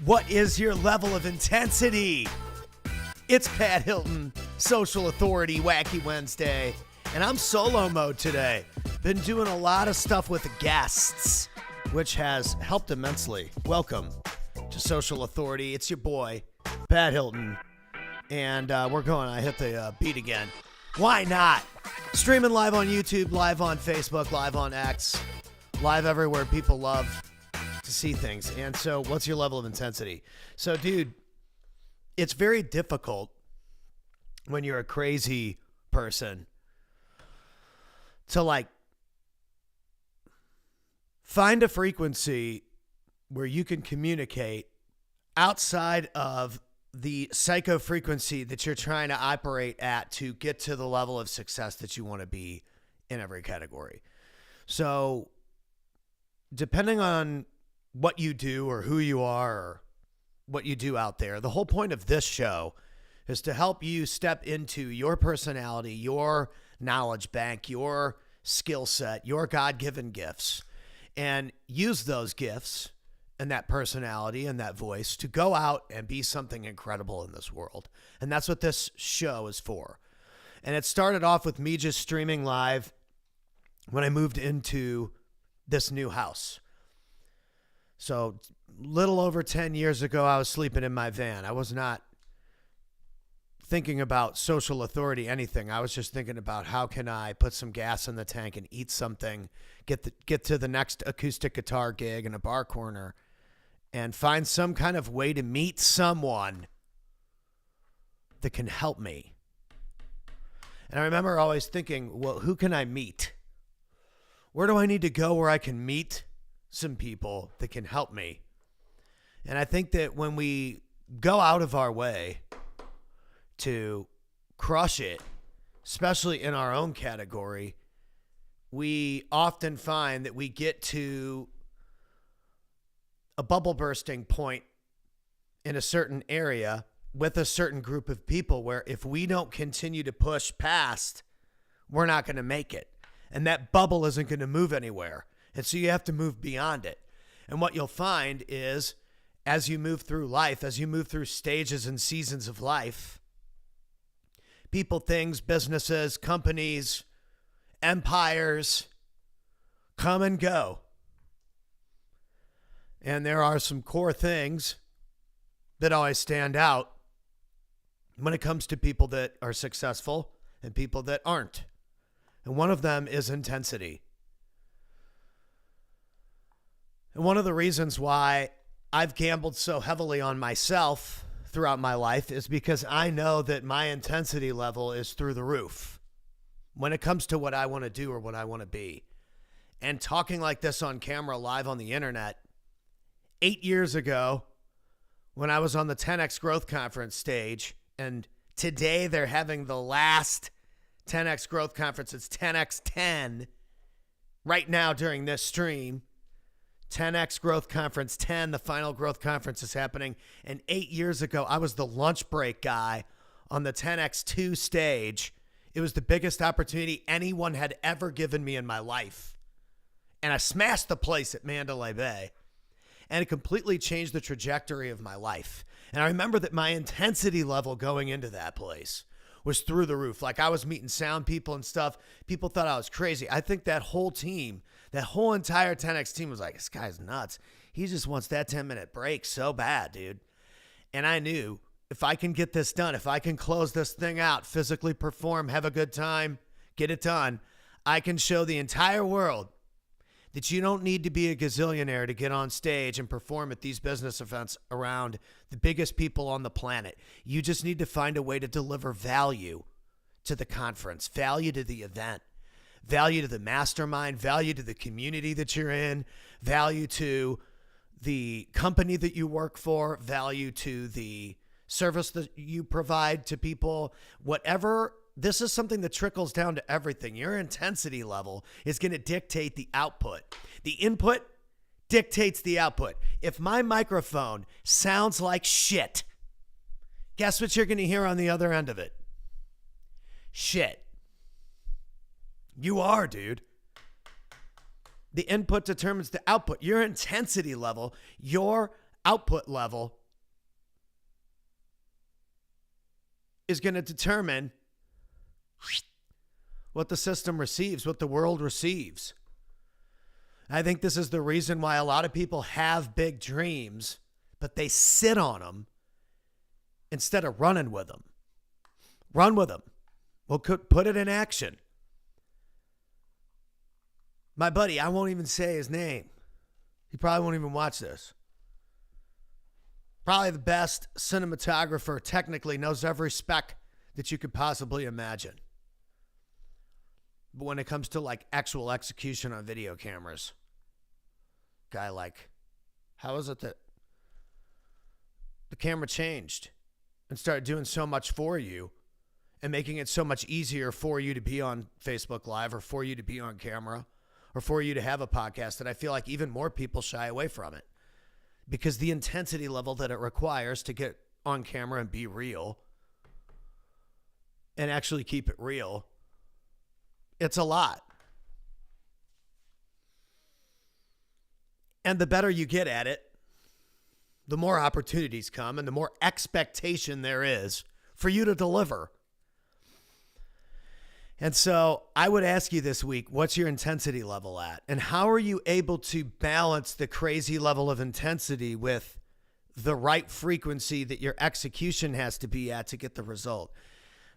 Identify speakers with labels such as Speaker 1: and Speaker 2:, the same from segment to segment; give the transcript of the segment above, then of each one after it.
Speaker 1: What is your level of intensity? It's Pat Hilton, Social Authority, Wacky Wednesday, and I'm solo mode today. Been doing a lot of stuff with the guests, which has helped immensely. Welcome to Social Authority. It's your boy, Pat Hilton, and we're going. I hit the beat again. Why not? Streaming live on YouTube, live on Facebook, live on X, live everywhere people love to see things. And so what's your level of intensity? So, dude, it's very difficult when you're a crazy person to like find a frequency where you can communicate outside of the psycho frequency that you're trying to operate at to get to the level of success that you want to be in every category. So depending on what you do or who you are or what you do out there, the whole point of this show is to help you step into your personality, your knowledge bank, your skill set, your God-given gifts, and use those gifts and that personality and that voice to go out and be something incredible in this world. And that's what this show is for. And it started off with me just streaming live when I moved into this new house. So little over 10 years ago, I was sleeping in my van. I was not thinking about social authority, anything. I was just thinking about how can I put some gas in the tank and eat something, get to the next acoustic guitar gig in a bar corner, and find some kind of way to meet someone that can help me. And I remember always thinking, well, who can I meet? Where do I need to go where I can meet some people that can help me? And I think that when we go out of our way to crush it, especially in our own category, we often find that we get to a bubble bursting point in a certain area with a certain group of people where if we don't continue to push past, we're not going to make it. And that bubble isn't going to move anywhere. And so you have to move beyond it. And what you'll find is as you move through life, as you move through stages and seasons of life, people, things, businesses, companies, empires come and go. And there are some core things that always stand out when it comes to people that are successful and people that aren't. And one of them is intensity. And one of the reasons why I've gambled so heavily on myself throughout my life is because I know that my intensity level is through the roof when it comes to what I want to do or what I want to be. And talking like this on camera live on the internet, 8 years ago when I was on the 10X Growth Conference stage, and today they're having the last 10X Growth Conference. It's 10X10 right now during this stream. 10X Growth Conference 10, the final growth conference is happening. And 8 years ago, I was the lunch break guy on the 10X2 stage. It was the biggest opportunity anyone had ever given me in my life. And I smashed the place at Mandalay Bay. And it completely changed the trajectory of my life. And I remember that my intensity level going into that place was through the roof. Like I was meeting sound people and stuff. People thought I was crazy. I think that whole team, that whole entire 10X team was like, this guy's nuts. He just wants that 10-minute break so bad, dude. And I knew if I can get this done, if I can close this thing out, physically perform, have a good time, get it done, I can show the entire world that you don't need to be a gazillionaire to get on stage and perform at these business events around the biggest people on the planet. You just need to find a way to deliver value to the conference, value to the event, value to the mastermind, value to the community that you're in, value to the company that you work for, value to the service that you provide to people, whatever. This is something that trickles down to everything. Your intensity level is going to dictate the output. The input dictates the output. If my microphone sounds like shit, guess what you're going to hear on the other end of it? Shit. You are, dude. The input determines the output. Your intensity level, your output level is going to determine what the system receives, what the world receives. I think this is the reason why a lot of people have big dreams, but they sit on them instead of running with them. Run with them. Well, put it in action. My buddy, I won't even say his name. He probably won't even watch this. Probably the best cinematographer, technically knows every spec that you could possibly imagine. But when it comes to like actual execution on video cameras, guy like, how is it that the camera changed and started doing so much for you and making it so much easier for you to be on Facebook Live or for you to be on camera or for you to have a podcast, that I feel like even more people shy away from it because the intensity level that it requires to get on camera and be real and actually keep it real, it's a lot. And the better you get at it, the more opportunities come and the more expectation there is for you to deliver. And so I would ask you this week, what's your intensity level at? And how are you able to balance the crazy level of intensity with the right frequency that your execution has to be at to get the result?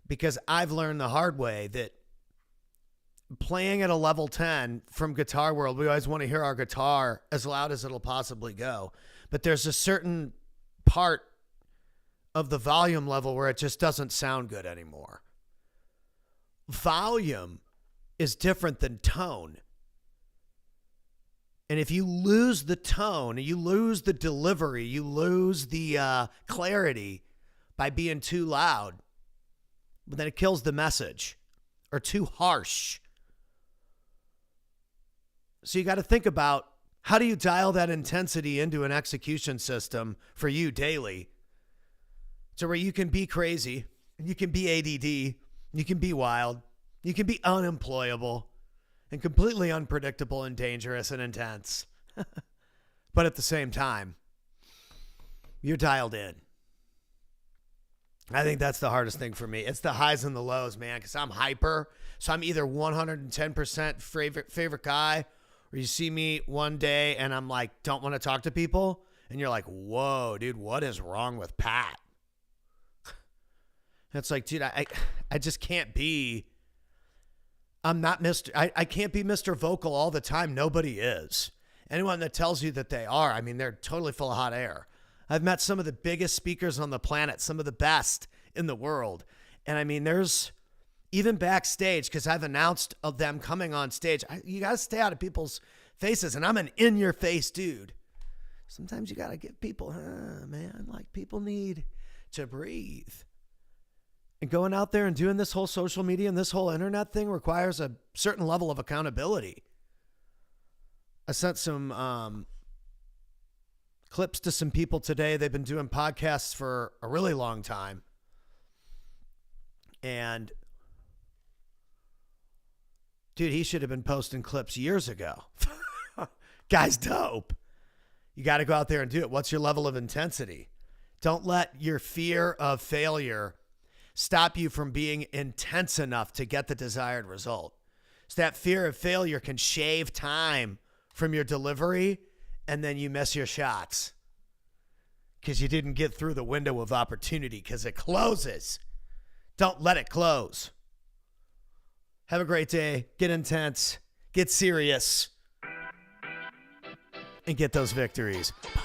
Speaker 1: Because I've learned the hard way that playing at a level 10 from Guitar World, we always want to hear our guitar as loud as it'll possibly go. But there's a certain part of the volume level where it just doesn't sound good anymore. Volume is different than tone. And if you lose the tone, you lose the delivery, you lose the clarity by being too loud, then it kills the message, or too harsh. So you got to think about, how do you dial that intensity into an execution system for you daily to where you can be crazy, and you can be ADD, you can be wild, you can be unemployable and completely unpredictable and dangerous and intense. But at the same time, you're dialed in. I think that's the hardest thing for me. It's the highs and the lows, man, because I'm hyper. So I'm either 110% favorite guy, or you see me one day and I'm like, don't want to talk to people. And you're like, whoa, dude, what is wrong with Pat? It's like, dude, I just can't be. I'm not Mr. I can't be Mr. Vocal all the time. Nobody is. Anyone that tells you that they are, I mean, they're totally full of hot air. I've met some of the biggest speakers on the planet, some of the best in the world. And I mean, there's even backstage, because I've announced of them coming on stage. You got to stay out of people's faces. And I'm an in-your-face dude. Sometimes you got to give people, man, like people need to breathe. And going out there and doing this whole social media and this whole internet thing requires a certain level of accountability. I sent some clips to some people today. They've been doing podcasts for a really long time. And dude, he should have been posting clips years ago. Guy's dope. You got to go out there and do it. What's your level of intensity? Don't let your fear of failure stop you from being intense enough to get the desired result. So that fear of failure can shave time from your delivery, and then you miss your shots because you didn't get through the window of opportunity because it closes. Don't let it close. Have a great day. Get intense. Get serious. And get those victories. Bye.